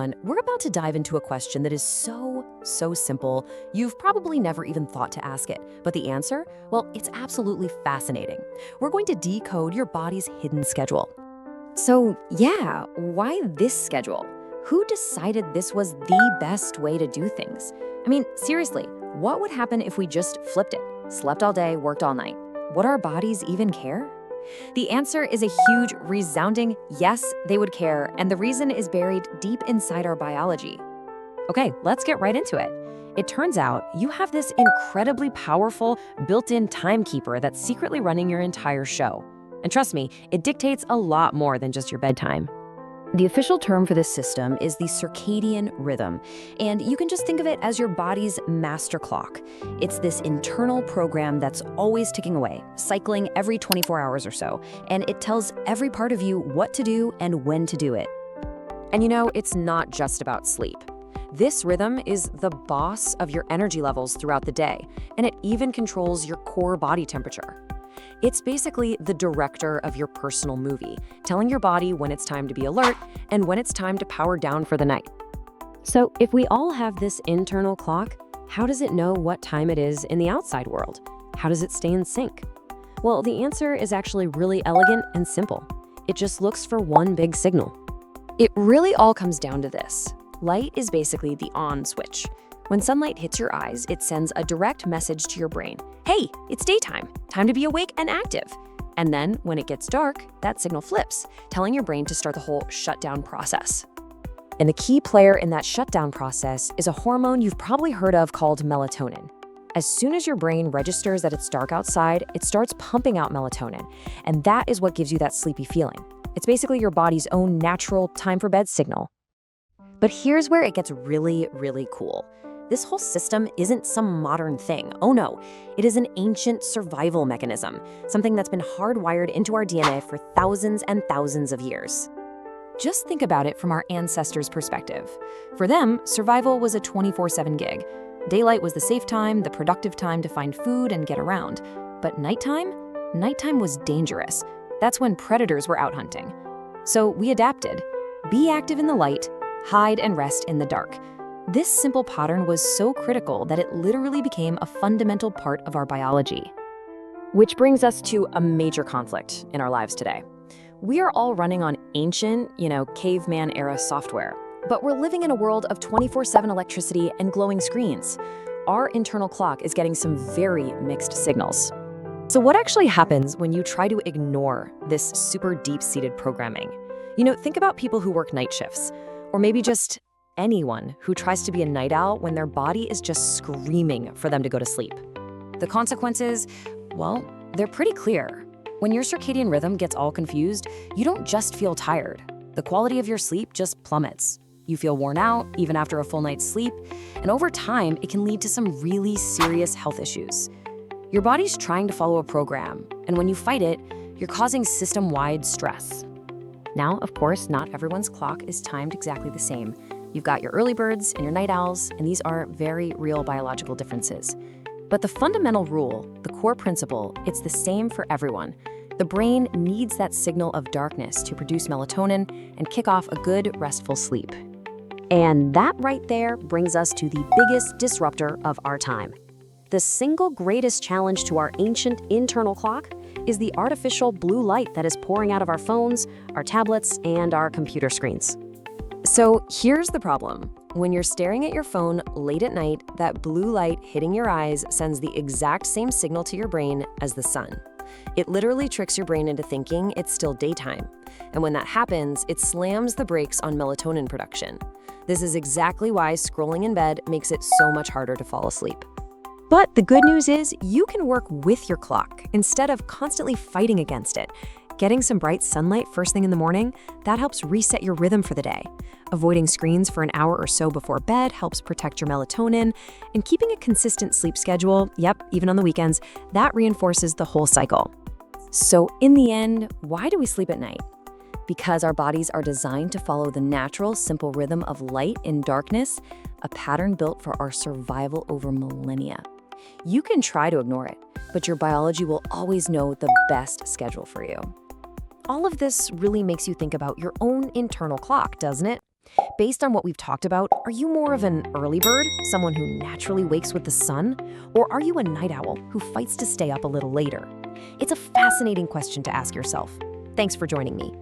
everyone. We're about to dive into a question that is so simple, you've probably never even thought to ask it. But the answer? Well, it's absolutely fascinating. We're going to decode your body's hidden schedule. So, yeah, why this schedule? Who decided this was the best way to do things? I mean, seriously, what would happen if we just flipped it? Slept all day, worked all night. Would our bodies even care? The answer is a huge, resounding yes, they would care, and the reason is buried deep inside our biology. Okay, let's get right into it. It turns out you have this incredibly powerful, built-in timekeeper that's secretly running your entire show. And trust me, it dictates a lot more than just your bedtime. The official term for this system is the circadian rhythm, and you can just think of it as your body's master clock. It's this internal program that's always ticking away, cycling every 24 hours or so, and it tells every part of you what to do and when to do it. And you know, it's not just about sleep. This rhythm is the boss of your energy levels throughout the day, and it even controls your core body temperature. It's basically the director of your personal movie, telling your body when it's time to be alert and when it's time to power down for the night. So if we all have this internal clock, how does it know what time it is in the outside world? How does it stay in sync? Well, the answer is actually really elegant and simple. It just looks for one big signal. It really all comes down to this. Light is basically the on switch. When sunlight hits your eyes, it sends a direct message to your brain. Hey, it's daytime, time to be awake and active. And then when it gets dark, that signal flips, telling your brain to start the whole shutdown process. And the key player in that shutdown process is a hormone you've probably heard of called melatonin. As soon as your brain registers that it's dark outside, it starts pumping out melatonin. And that is what gives you that sleepy feeling. It's basically your body's own natural time for bed signal. But here's where it gets really cool. This whole system isn't some modern thing. Oh no, it is an ancient survival mechanism, something that's been hardwired into our DNA for thousands and thousands of years. Just think about it from our ancestors' perspective. For them, survival was a 24/7 gig. Daylight was the safe time, the productive time to find food and get around. But nighttime? Nighttime was dangerous. That's when predators were out hunting. So we adapted. Be active in the light, hide and rest in the dark. This simple pattern was so critical that it literally became a fundamental part of our biology. Which brings us to a major conflict in our lives today. We are all running on ancient, caveman-era software, but we're living in a world of 24/7 electricity and glowing screens. Our internal clock is getting some very mixed signals. So what actually happens when you try to ignore this super deep-seated programming? Think about people who work night shifts, or maybe just anyone who tries to be a night owl when their body is just screaming for them to go to sleep. The consequences, well, they're pretty clear. When your circadian rhythm gets all confused, you don't just feel tired. The quality of your sleep just plummets. You feel worn out, even after a full night's sleep, and over time, it can lead to some really serious health issues. Your body's trying to follow a program, and when you fight it, you're causing system-wide stress. Now, of course, not everyone's clock is timed exactly the same. You've got your early birds and your night owls, and these are very real biological differences. But the fundamental rule, the core principle, it's the same for everyone. The brain needs that signal of darkness to produce melatonin and kick off a good, restful sleep. And that right there brings us to the biggest disruptor of our time. The single greatest challenge to our ancient internal clock is the artificial blue light that is pouring out of our phones, our tablets, and our computer screens. So here's the problem. When you're staring at your phone late at night, that blue light hitting your eyes sends the exact same signal to your brain as the sun. It literally tricks your brain into thinking it's still daytime. And when that happens, it slams the brakes on melatonin production. This is exactly why scrolling in bed makes it so much harder to fall asleep. But the good news is you can work with your clock instead of constantly fighting against it. Getting some bright sunlight first thing in the morning, that helps reset your rhythm for the day. Avoiding screens for an hour or so before bed helps protect your melatonin. And keeping a consistent sleep schedule, even on the weekends, that reinforces the whole cycle. So in the end, why do we sleep at night? Because our bodies are designed to follow the natural, simple rhythm of light in darkness, a pattern built for our survival over millennia. You can try to ignore it, but your biology will always know the best schedule for you. All of this really makes you think about your own internal clock, doesn't it? Based on what we've talked about, are you more of an early bird, someone who naturally wakes with the sun? Or are you a night owl who fights to stay up a little later? It's a fascinating question to ask yourself. Thanks for joining me.